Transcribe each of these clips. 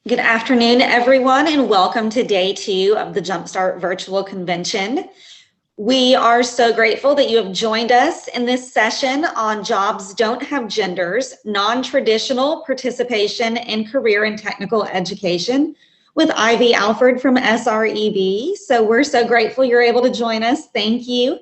Good afternoon, everyone, and welcome to day 2 of the Jumpstart Virtual Convention. We are so grateful that you have joined us in this session on Jobs Don't Have Genders, Non-Traditional Participation in Career and Technical Education with Ivy Alford from SREB. So we're so grateful you're able to join us. Thank you.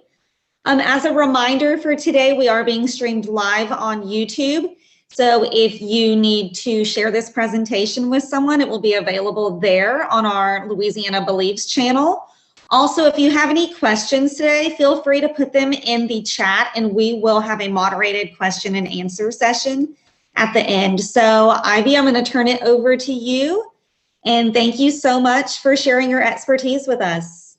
As a reminder for today, we are being streamed live on YouTube. So if you need to share this presentation with someone, it will be available there on our Louisiana Believes channel. Also, if you have any questions today, feel free to put them in the chat and we will have a moderated question and answer session at the end. So Ivy, I'm going to turn it over to you. And thank you so much for sharing your expertise with us.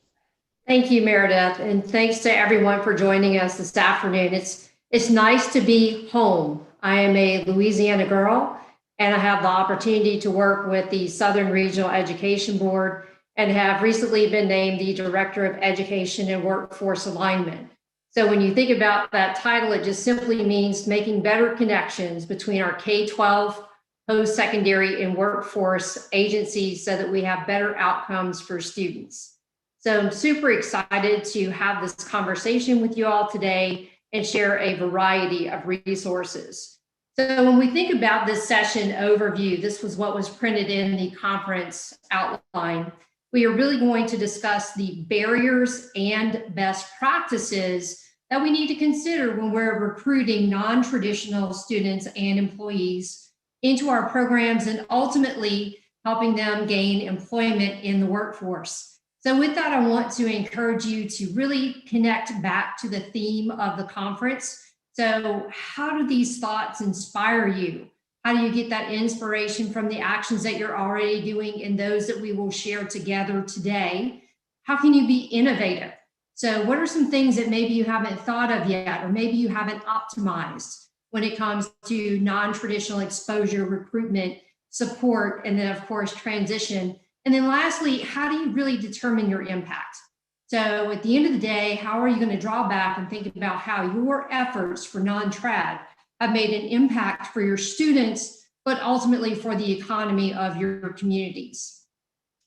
Thank you, Meredith, and thanks to everyone for joining us this afternoon. It's nice to be home. I am a Louisiana girl, and I have the opportunity to work with the Southern Regional Education Board and have recently been named the Director of Education and Workforce Alignment. So when you think about that title, it just simply means making better connections between our K-12, post-secondary, and workforce agencies so that we have better outcomes for students. So I'm super excited to have this conversation with you all today and share a variety of resources. So when we think about this session overview, this was what was printed in the conference outline. We are really going to discuss the barriers and best practices that we need to consider when we're recruiting non-traditional students and employees into our programs and ultimately helping them gain employment in the workforce. So with that, I want to encourage you to really connect back to the theme of the conference. So how do these thoughts inspire you? How do you get that inspiration from the actions that you're already doing and those that we will share together today? How can you be innovative? So what are some things that maybe you haven't thought of yet, or maybe you haven't optimized when it comes to non-traditional exposure, recruitment, support, and then of course, transition? And then lastly, how do you really determine your impact? So at the end of the day, how are you going to draw back and think about how your efforts for non-trad have made an impact for your students, but ultimately for the economy of your communities?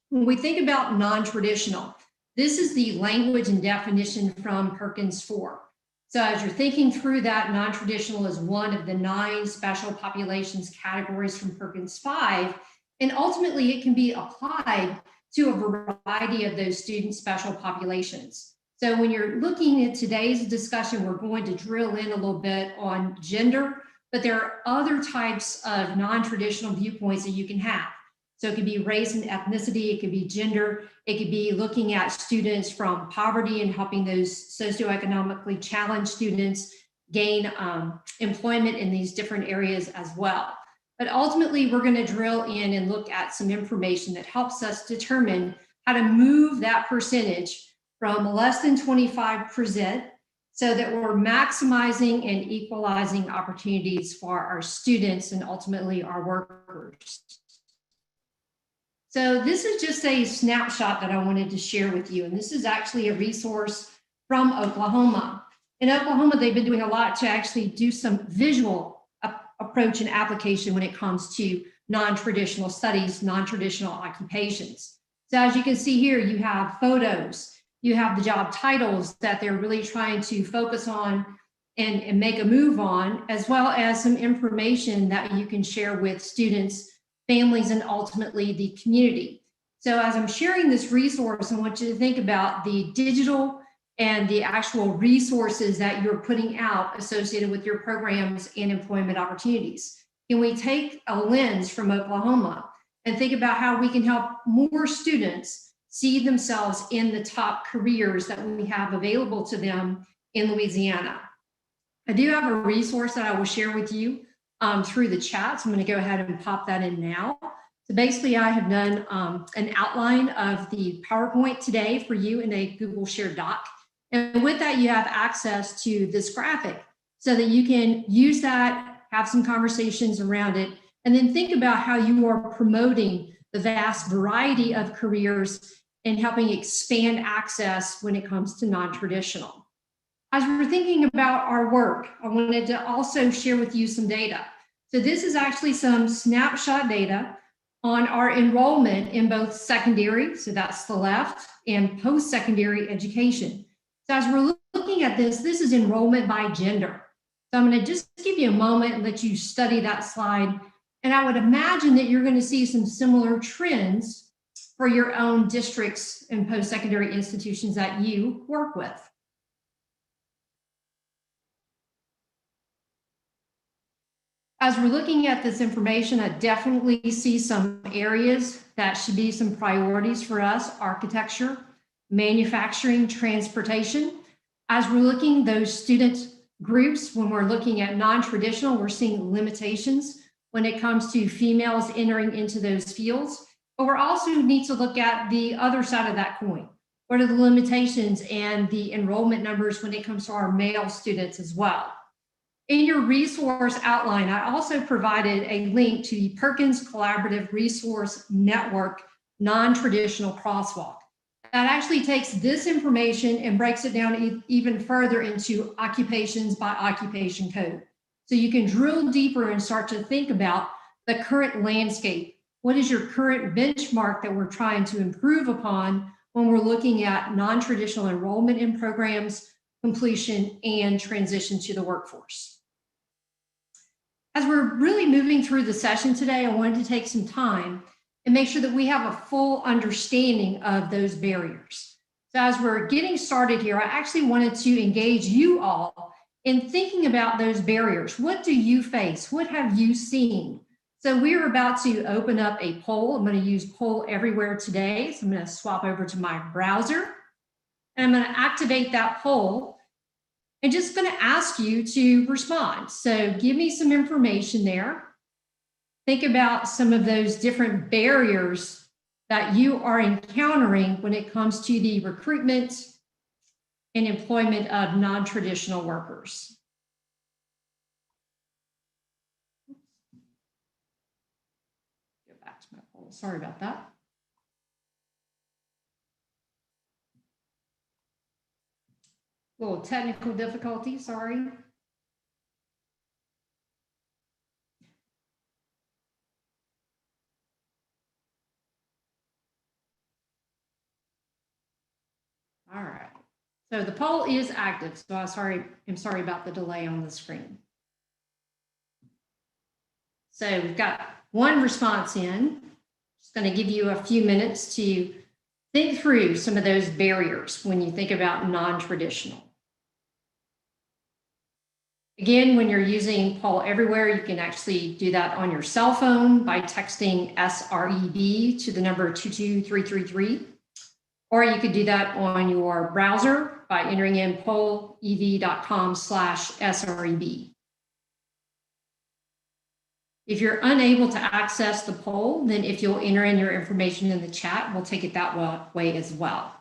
When we think about non-traditional, this is the language and definition from Perkins 4. So as you're thinking through that, non-traditional is one of the 9 special populations categories from Perkins 5. And ultimately, it can be applied to a variety of those student special populations. So when you're looking at today's discussion, we're going to drill in a little bit on gender, but there are other types of non-traditional viewpoints that you can have. So it could be race and ethnicity, it could be gender, it could be looking at students from poverty and helping those socioeconomically challenged students gain employment in these different areas as well. But ultimately, we're going to drill in and look at some information that helps us determine how to move that percentage from less than 25% so that we're maximizing and equalizing opportunities for our students and ultimately our workers. So this is just a snapshot that I wanted to share with you. And this is actually a resource from Oklahoma. In Oklahoma, they've been doing a lot to actually do some visual approach and application when it comes to non-traditional studies, non-traditional occupations. So as you can see here, you have photos, you have the job titles that they're really trying to focus on and make a move on, as well as some information that you can share with students, families, and ultimately the community. So as I'm sharing this resource, I want you to think about the digital and the actual resources that you're putting out associated with your programs and employment opportunities. Can we take a lens from Oklahoma and think about how we can help more students see themselves in the top careers that we have available to them in Louisiana? I do have a resource that I will share with you through the chat, so I'm going to go ahead and pop that in now. So basically, I have done an outline of the PowerPoint today for you in a Google Shared Doc. And with that, you have access to this graphic so that you can use that, have some conversations around it, and then think about how you are promoting the vast variety of careers and helping expand access when it comes to non-traditional. As we're thinking about our work, I wanted to also share with you some data. So this is actually some snapshot data on our enrollment in both secondary, so that's the left, and post-secondary education. So as we're looking at this, this is enrollment by gender. So I'm going to just give you a moment and let you study that slide. And I would imagine that you're going to see some similar trends for your own districts and post-secondary institutions that you work with. As we're looking at this information, I definitely see some areas that should be some priorities for us: architecture, manufacturing, transportation. As we're looking those student groups, when we're looking at non-traditional, we're seeing limitations when it comes to females entering into those fields. But we're also need to look at the other side of that coin. What are the limitations and the enrollment numbers when it comes to our male students as well? In your resource outline, I also provided a link to the Perkins Collaborative Resource Network non-traditional crosswalk. That actually takes this information and breaks it down even further into occupations by occupation code. So you can drill deeper and start to think about the current landscape. What is your current benchmark that we're trying to improve upon when we're looking at non-traditional enrollment in programs, completion, and transition to the workforce? As we're really moving through the session today, I wanted to take some time and make sure that we have a full understanding of those barriers. So as we're getting started here, I actually wanted to engage you all in thinking about those barriers. What do you face? What have you seen? So we're about to open up a poll. I'm going to use poll everywhere today. So I'm going to swap over to my browser and I'm going to activate that poll. I'm just going to ask you to respond. So give me some information there. Think about some of those different barriers that you are encountering when it comes to the recruitment and employment of non-traditional workers. Go back to my poll. Sorry about that. A little technical difficulty, sorry. All right, so the poll is active, so I'm sorry about the delay on the screen. So we've got one response in. Just going to give you a few minutes to think through some of those barriers when you think about non-traditional. Again, when you're using poll everywhere, you can actually do that on your cell phone by texting SREB to the number 22333. Or you could do that on your browser by entering in pollev.com/SREB. If you're unable to access the poll, then if you'll enter in your information in the chat, we'll take it that way as well.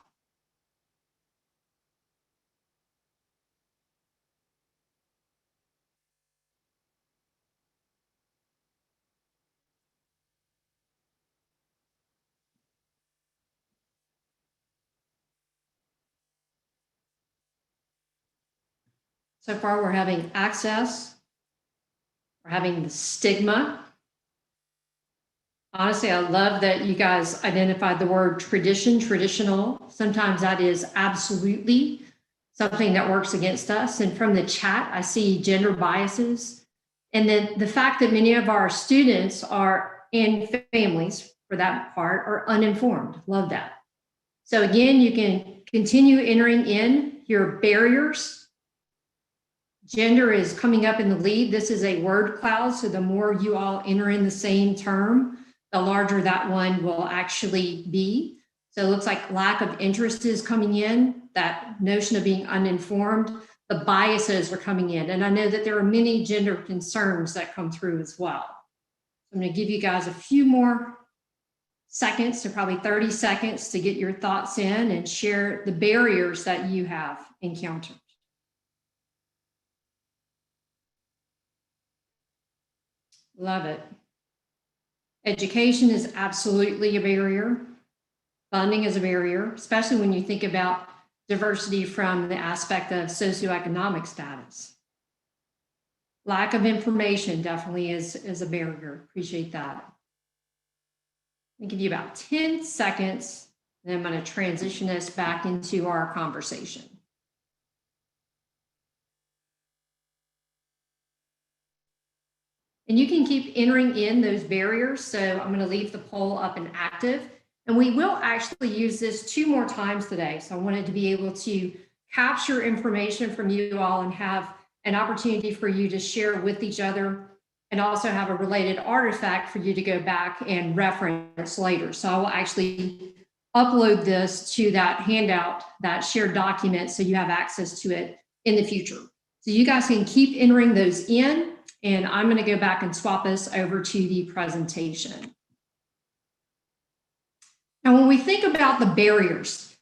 So far, we're having access, we're having the stigma. Honestly, I love that you guys identified the word tradition, traditional. Sometimes that is absolutely something that works against us. And from the chat, I see gender biases. And then the fact that many of our students are in families, for that part, are uninformed. Love that. So again, you can continue entering in your barriers. Gender is coming up in the lead. This is a word cloud, so the more you all enter in the same term, the larger that one will actually be. So it looks like lack of interest is coming in, that notion of being uninformed, the biases are coming in. And I know that there are many gender concerns that come through as well. I'm going to give you guys a few more seconds, so probably 30 seconds to get your thoughts in and share the barriers that you have encountered. Love it. Education is absolutely a barrier. Funding is a barrier, especially when you think about diversity from the aspect of socioeconomic status. Lack of information definitely is a barrier. Appreciate that. I'll give you about 10 seconds, and I'm going to transition us back into our conversation. And you can keep entering in those barriers. So I'm going to leave the poll up and active. And we will actually use this 2 more times today. So I wanted to be able to capture information from you all and have an opportunity for you to share with each other, and also have a related artifact for you to go back and reference later. So I will actually upload this to that handout, that shared document, so you have access to it in the future. So you guys can keep entering those in, and I'm going to go back and swap us over to the presentation. Now, when we think about the barriers,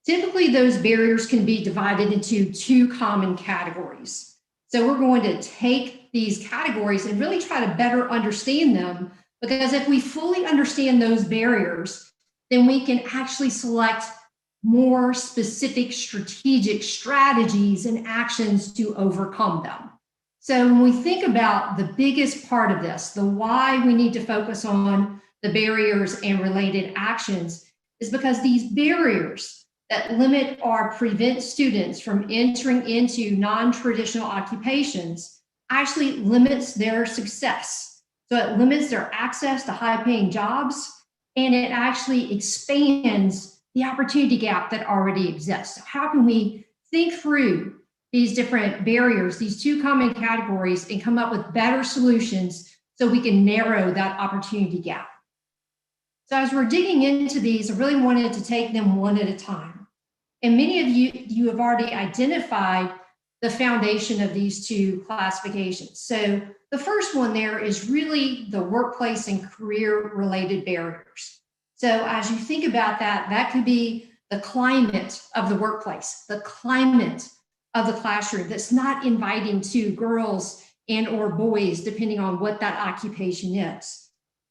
typically those barriers can be divided into 2 common categories. So we're going to take these categories and really try to better understand them, because if we fully understand those barriers, then we can actually select more specific strategic strategies and actions to overcome them. So when we think about the biggest part of this, the why we need to focus on the barriers and related actions, is because these barriers that limit or prevent students from entering into non-traditional occupations actually limits their success. So it limits their access to high-paying jobs, and it actually expands the opportunity gap that already exists. So how can we think through these different barriers, these 2 common categories, and come up with better solutions so we can narrow that opportunity gap? So as we're digging into these, I really wanted to take them one at a time. And many of you have already identified the foundation of these 2 classifications. So the first one there is really the workplace and career-related barriers. So as you think about that, that could be the climate of the workplace, the climate of the classroom that's not inviting to girls and or boys, depending on what that occupation is.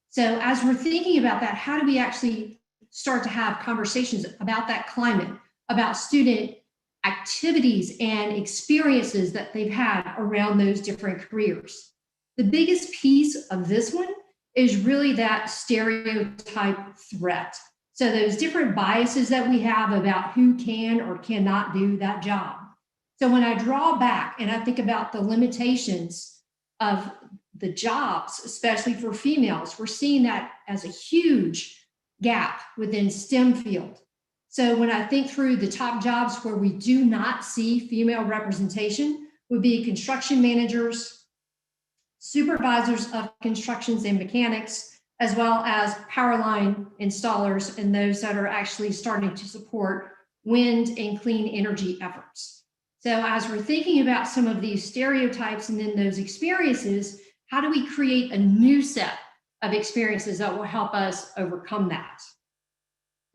So as we're thinking about that, how do we actually start to have conversations about that climate, about student activities and experiences that they've had around those different careers? The biggest piece of this one is really that stereotype threat. So those different biases that we have about who can or cannot do that job. So when I draw back and I think about the limitations of the jobs, especially for females, we're seeing that as a huge gap within STEM field. So when I think through the top jobs where we do not see female representation, would be construction managers, supervisors of constructions and mechanics, as well as power line installers, and those that are actually starting to support wind and clean energy efforts. So as we're thinking about some of these stereotypes and then those experiences, how do we create a new set of experiences that will help us overcome that?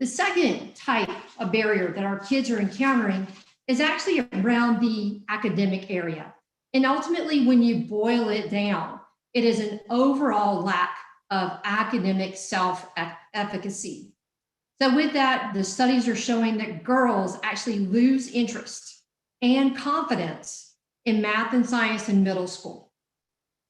The second type of barrier that our kids are encountering is actually around the academic area. And ultimately, when you boil it down, it is an overall lack of academic self-efficacy. So with that, the studies are showing that girls actually lose interest and confidence in math and science in middle school.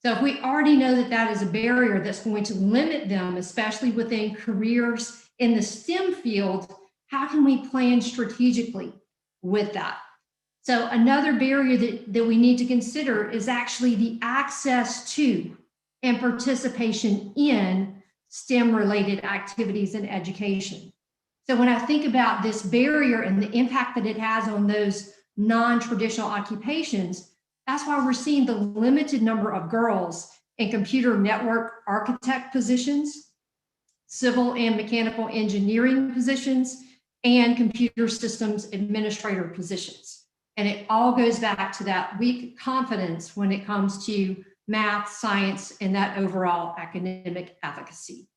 So if we already know that that is a barrier that's going to limit them, especially within careers in the STEM field, how can we plan strategically with that? So another barrier that we need to consider is actually the access to and participation in STEM-related activities and education. So when I think about this barrier and the impact that it has on those non-traditional occupations, that's why we're seeing the limited number of girls in computer network architect positions, civil and mechanical engineering positions, and computer systems administrator positions. And it all goes back to that weak confidence when it comes to math, science, and that overall academic efficacy.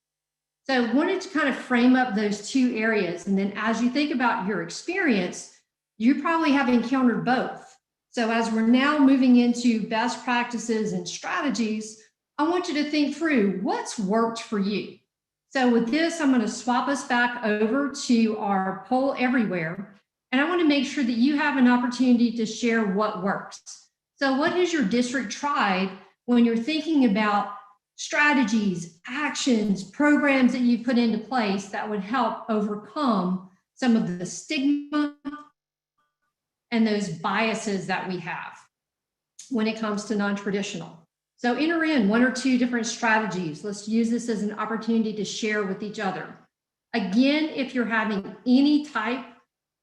So I wanted to kind of frame up those 2 areas. And then as you think about your experience, you probably have encountered both. So as we're now moving into best practices and strategies, I want you to think through what's worked for you. So with this, I'm going to swap us back over to our poll everywhere. And I want to make sure that you have an opportunity to share what works. So what has your district tried when you're thinking about strategies, actions, programs that you put into place that would help overcome some of the stigma and those biases that we have when it comes to non-traditional. So enter in 1 or 2 different strategies. Let's use this as an opportunity to share with each other. Again, if you're having any type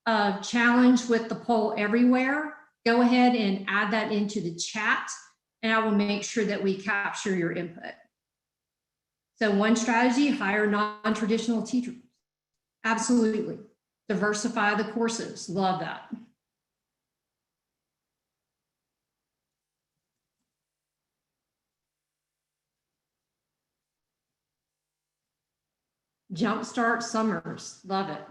of challenge with the poll everywhere, go ahead and add that into the chat, and I will make sure that we capture your input. So one strategy, hire non-traditional teachers. Absolutely. Diversify the courses. Love that. Jumpstart summers. Love it.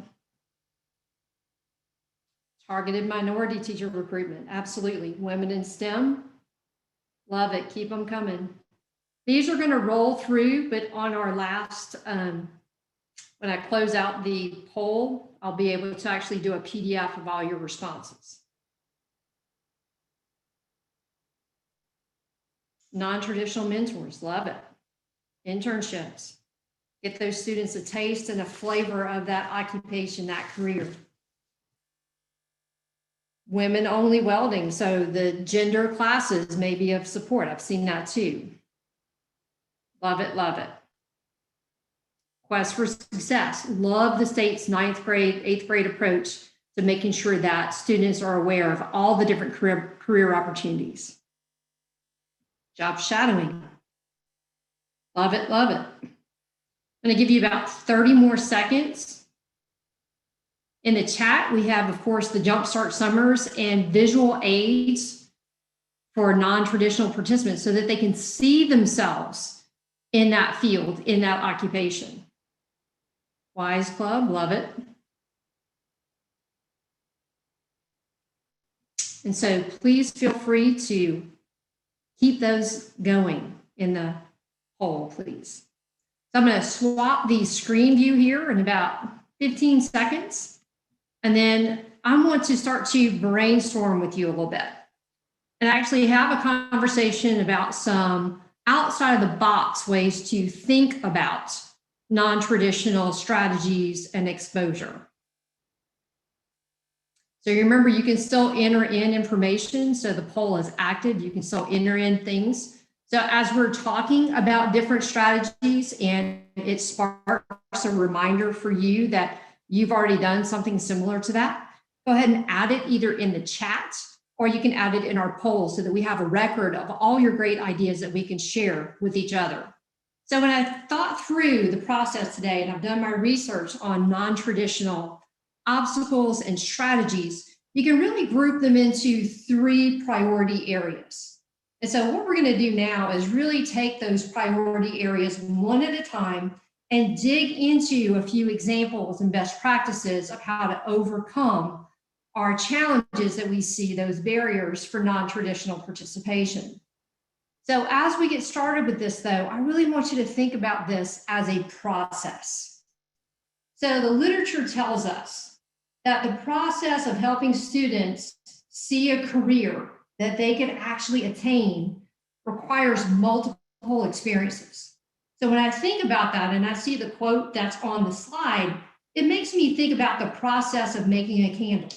Targeted minority teacher recruitment. Absolutely. Women in STEM. Love it. Keep them coming. These are going to roll through, but on our last, when I close out the poll, I'll be able to actually do a PDF of all your responses. Non-traditional mentors. Love it. Internships. Get those students a taste and a flavor of that occupation, that career. Women only welding, so the gender classes may be of support. I've seen that too. Love it, love it. Quest for success. Love the state's 9th grade, 8th grade approach to making sure that students are aware of all the different career opportunities. Job shadowing. Love it, love it. I'm going to give you about 30 more seconds. In the chat, we have, of course, the Jumpstart Summers and visual aids for non-traditional participants so that they can see themselves in that field, in that occupation. Wise Club, love it. And so please feel free to keep those going in the poll, please. So I'm going to swap the screen view here in about 15 seconds. And then I want to start to brainstorm with you a little bit and actually have a conversation about some outside of the box ways to think about non-traditional strategies and exposure. So you remember, you can still enter in information. So the poll is active. You can still enter in things. So as we're talking about different strategies and it sparks a reminder for you that you've already done something similar to that, go ahead and add it either in the chat or you can add it in our poll so that we have a record of all your great ideas that we can share with each other. So when I thought through the process today, and I've done my research on non-traditional obstacles and strategies, you can really group them into 3 priority areas. And so what we're going to do now is really take those priority areas one at a time and dig into a few examples and best practices of how to overcome our challenges that we see, those barriers for non-traditional participation. So as we get started with this, though, I really want you to think about this as a process. So the literature tells us that the process of helping students see a career that they can actually attain requires multiple experiences. So when I think about that and I see the quote that's on the slide, it makes me think about the process of making a candle.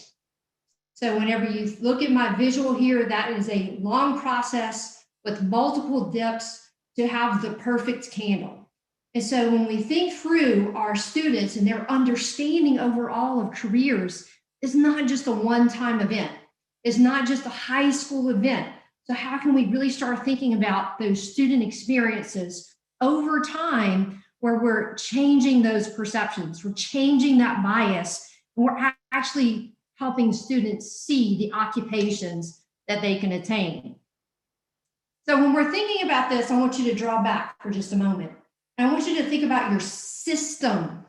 So whenever you look at my visual here, that is a long process with multiple dips to have the perfect candle. And so when we think through our students and their understanding overall of careers, it's not just a one-time event. It's not just a high school event. So how can we really start thinking about those student experiences over time where we're changing those perceptions, we're changing that bias, and we're actually helping students see the occupations that they can attain. So when we're thinking about this, I want you to draw back for just a moment. And I want you to think about your system.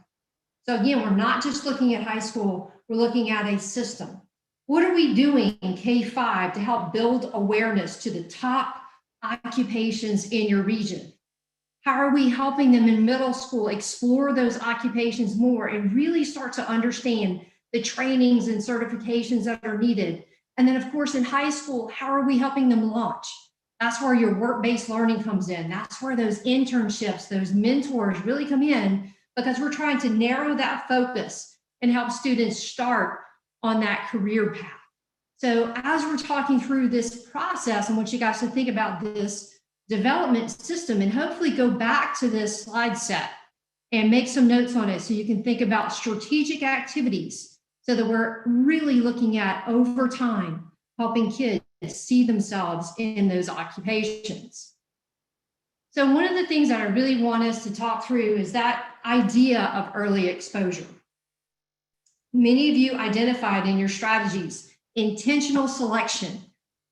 So again, we're not just looking at high school, we're looking at a system. What are we doing in K-5 to help build awareness to the top occupations in your region? How are we helping them in middle school explore those occupations more and really start to understand the trainings and certifications that are needed? And then, of course, in high school, how are we helping them launch? That's where your work-based learning comes in. That's where those internships, those mentors really come in, because we're trying to narrow that focus and help students start on that career path. So as we're talking through this process, I want you guys to think about this development system and hopefully go back to this slide set and make some notes on it so you can think about strategic activities so that we're really looking at over time helping kids see themselves in those occupations. So one of the things that I really want us to talk through is that idea of early exposure. Many of you identified in your strategies intentional selection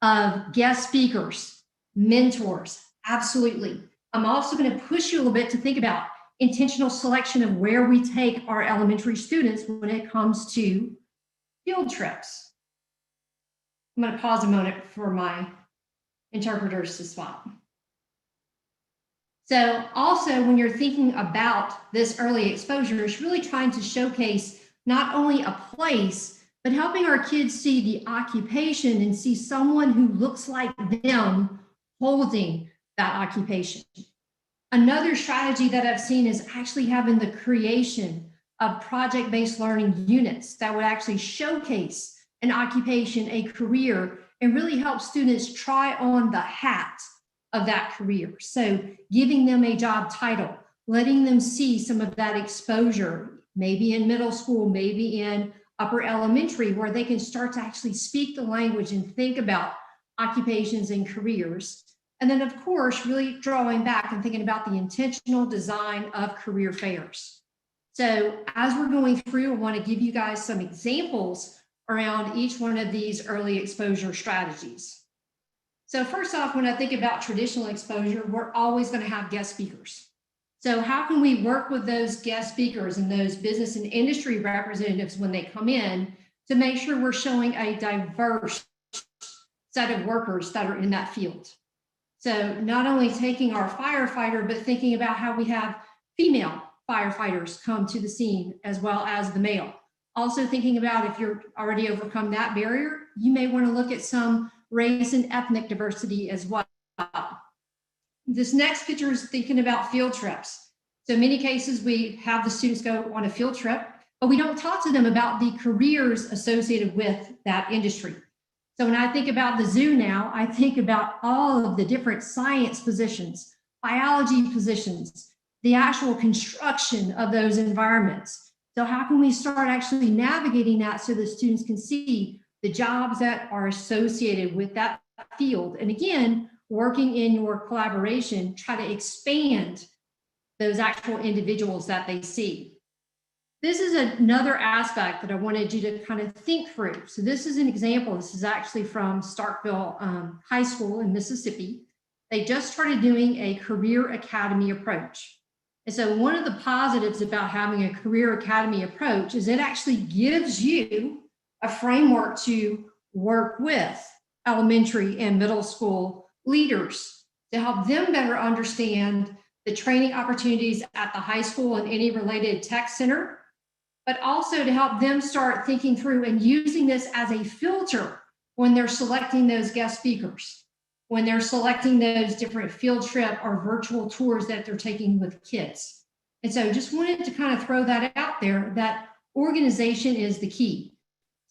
of guest speakers, mentors, absolutely. I'm also going to push you a little bit to think about intentional selection of where we take our elementary students when it comes to field trips. I'm going to pause a moment for my interpreters to swap. So also when you're thinking about this early exposure, it's really trying to showcase not only a place, but helping our kids see the occupation and see someone who looks like them holding that occupation. Another strategy that I've seen is actually having the creation of project-based learning units that would actually showcase an occupation, a career, and really help students try on the hat of that career. So giving them a job title, letting them see some of that exposure, maybe in middle school, maybe in upper elementary, where they can start to actually speak the language and think about occupations and careers. And then, of course, really drawing back and thinking about the intentional design of career fairs. So as we're going through, I want to give you guys some examples around each one of these early exposure strategies. So first off, when I think about traditional exposure, we're always going to have guest speakers. So how can we work with those guest speakers and those business and industry representatives when they come in to make sure we're showing a diverse set of workers that are in that field? So not only taking our firefighter, but thinking about how we have female firefighters come to the scene as well as the male. Also thinking about if you're already overcome that barrier, you may want to look at some race and ethnic diversity as well. This next picture is thinking about field trips. So in many cases, we have the students go on a field trip, but we don't talk to them about the careers associated with that industry. So when I think about the zoo now, I think about all of the different science positions, biology positions, the actual construction of those environments. So how can we start actually navigating that so the students can see the jobs that are associated with that field? And again, working in your collaboration, try to expand those actual individuals that they see. This is another aspect that I wanted you to kind of think through. So this is an example. This is actually from Starkville High School in Mississippi. They just started doing a career academy approach. And so one of the positives about having a career academy approach is it actually gives you a framework to work with elementary and middle school leaders to help them better understand the training opportunities at the high school and any related tech center, but also to help them start thinking through and using this as a filter when they're selecting those guest speakers, when they're selecting those different field trip or virtual tours that they're taking with kids. And so just wanted to kind of throw that out there, that organization is the key.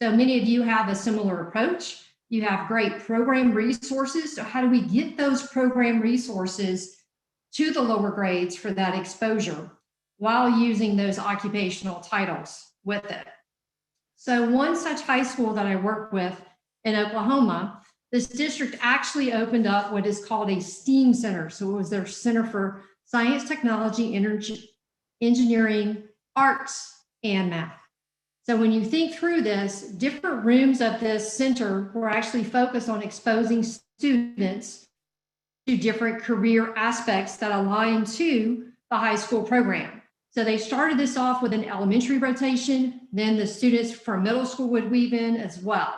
So many of you have a similar approach. You have great program resources. So how do we get those program resources to the lower grades for that exposure while using those occupational titles with it? So one such high school that I work with in Oklahoma, this district actually opened up what is called a STEAM center. So it was their Center for Science, Technology, Energy, Engineering, Arts, and Math. So when you think through this, different rooms of this center were actually focused on exposing students to different career aspects that align to the high school program. So they started this off with an elementary rotation, then the students from middle school would weave in as well.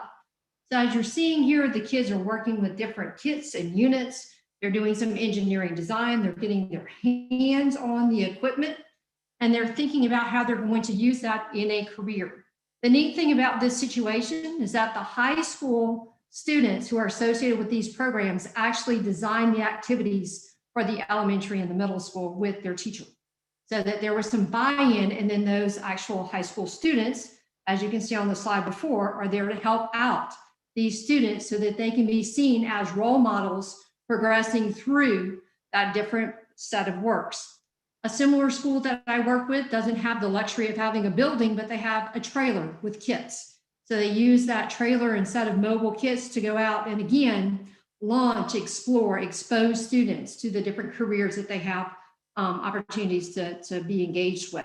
So as you're seeing here, the kids are working with different kits and units. They're doing some engineering design. They're getting their hands on the equipment, and they're thinking about how they're going to use that in a career. The neat thing about this situation is that the high school students who are associated with these programs actually design the activities for the elementary and the middle school with their teacher, so that there was some buy-in, and then those actual high school students, as you can see on the slide before, are there to help out these students so that they can be seen as role models progressing through that different set of works. A similar school that I work with doesn't have the luxury of having a building, but they have a trailer with kits. So they use that trailer and set of mobile kits to go out and again, launch, explore, expose students to the different careers that they have opportunities to be engaged with.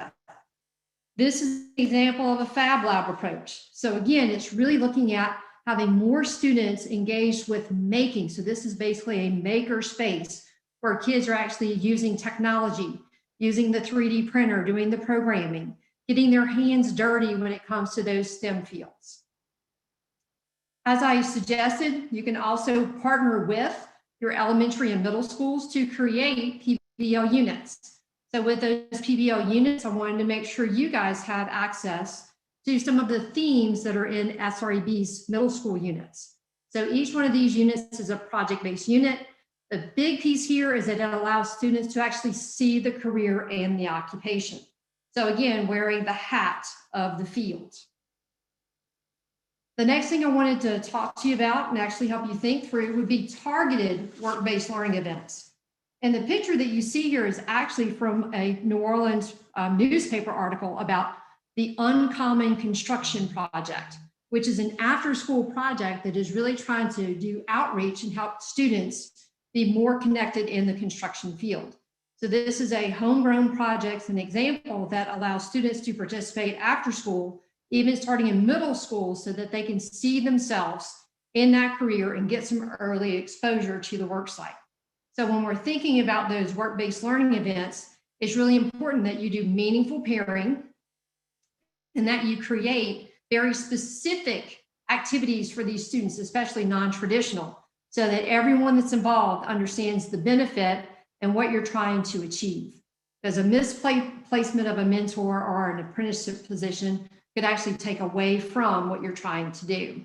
This is an example of a Fab Lab approach. So again, it's really looking at having more students engaged with making. So this is basically a maker space where kids are actually using technology, using the 3D printer, doing the programming, getting their hands dirty when it comes to those STEM fields. As I suggested, you can also partner with your elementary and middle schools to create PBL units. So with those PBL units, I wanted to make sure you guys have access to some of the themes that are in SREB's middle school units. So each one of these units is a project-based unit. The big piece here is that it allows students to actually see the career and the occupation. So again, wearing the hat of the field. The next thing I wanted to talk to you about and actually help you think through would be targeted work-based learning events. And the picture that you see here is actually from a New Orleans newspaper article about the Uncommon Construction Project, which is an after-school project that is really trying to do outreach and help students be more connected in the construction field. So this is a homegrown project, an example that allows students to participate after school, even starting in middle school, so that they can see themselves in that career and get some early exposure to the work site. So when we're thinking about those work-based learning events, it's really important that you do meaningful pairing and that you create very specific activities for these students, especially non-traditional, so that everyone that's involved understands the benefit and what you're trying to achieve. Because a misplacement of a mentor or an apprenticeship position could actually take away from what you're trying to do.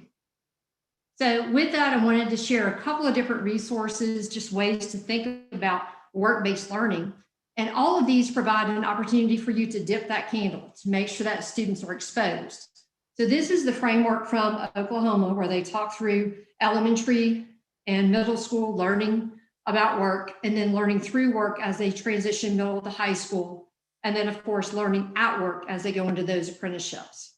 So with that, I wanted to share a couple of different resources, just ways to think about work-based learning. And all of these provide an opportunity for you to dip that candle to make sure that students are exposed. So this is the framework from Oklahoma, where they talk through elementary and middle school learning about work, and then learning through work as they transition middle to high school, and then of course learning at work as they go into those apprenticeships.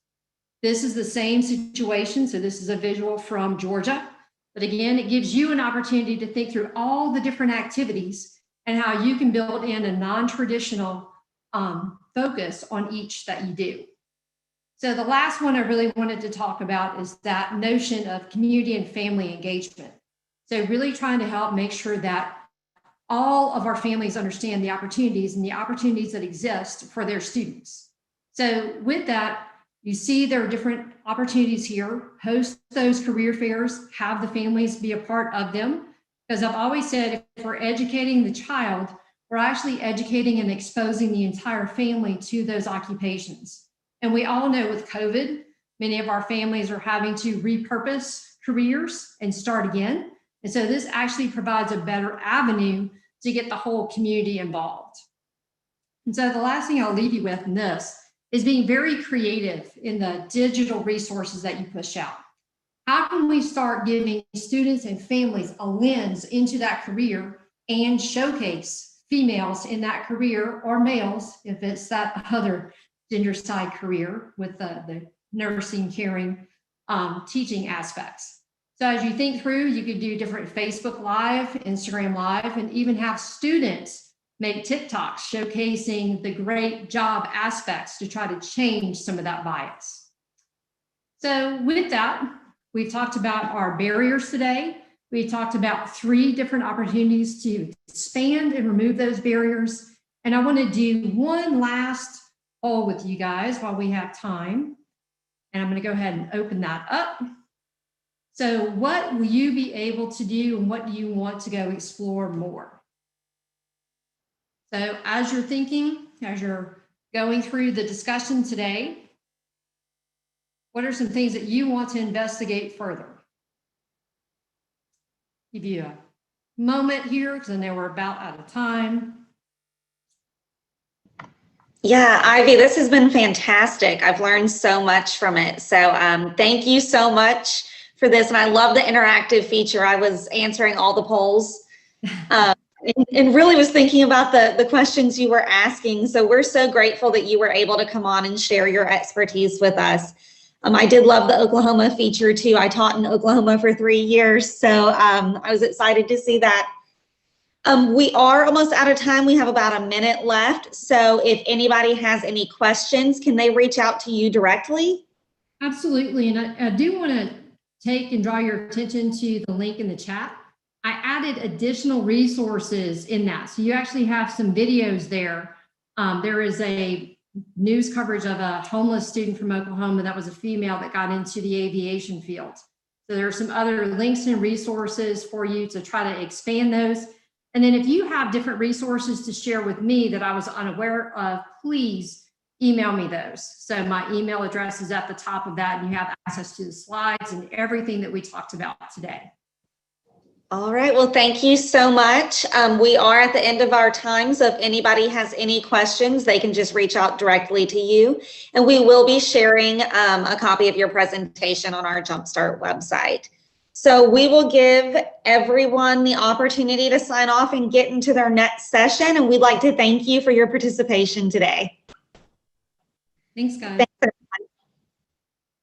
This is the same situation, so this is a visual from Georgia, but again, it gives you an opportunity to think through all the different activities and how you can build in a non-traditional focus on each that you do. So the last one I really wanted to talk about is that notion of community and family engagement. So really trying to help make sure that all of our families understand the opportunities and the opportunities that exist for their students. So with that, you see there are different opportunities here. Host those career fairs, have the families be a part of them. Because I've always said, if we're educating the child, we're actually educating and exposing the entire family to those occupations. And we all know with COVID, many of our families are having to repurpose careers and start again. And so this actually provides a better avenue to get the whole community involved. And so the last thing I'll leave you with in this is being very creative in the digital resources that you push out. How can we start giving students and families a lens into that career and showcase females in that career, or males if it's that other gender side career with the nursing, caring, teaching aspects? So as you think through, you could do different Facebook Live, Instagram Live, and even have students make TikToks showcasing the great job aspects to try to change some of that bias. So with that, we've talked about our barriers today. We talked about 3 different opportunities to expand and remove those barriers. And I want to do one last poll with you guys while we have time. And I'm going to go ahead and open that up. So what will you be able to do, and what do you want to go explore more? So as you're thinking, as you're going through the discussion today, what are some things that you want to investigate further? give you a moment here because I know we're about out of time. Yeah, Ivy, this has been fantastic. I've learned so much from it. So thank you so much for this. And I love the interactive feature. I was answering all the polls and really was thinking about the questions you were asking. So we're so grateful that you were able to come on and share your expertise with us. I did love the Oklahoma feature too. I taught in Oklahoma for 3 years. So I was excited to see that. We are almost out of time. We have about a minute left. So if anybody has any questions, can they reach out to you directly? Absolutely. And I do want to take and draw your attention to the link in the chat. I added additional resources in that. So you actually have some videos there. There is a news coverage of a homeless student from Oklahoma that was a female that got into the aviation field. So there are some other links and resources for you to try to expand those. And then if you have different resources to share with me that I was unaware of, please email me those. So my email address is at the top of that, and you have access to the slides and everything that we talked about today. All right, well, thank you so much. We are at the end of our time, so if anybody has any questions, they can just reach out directly to you. And we will be sharing a copy of your presentation on our Jumpstart website. So we will give everyone the opportunity to sign off and get into their next session. And we'd like to thank you for your participation today. Thanks, guys. Thanks.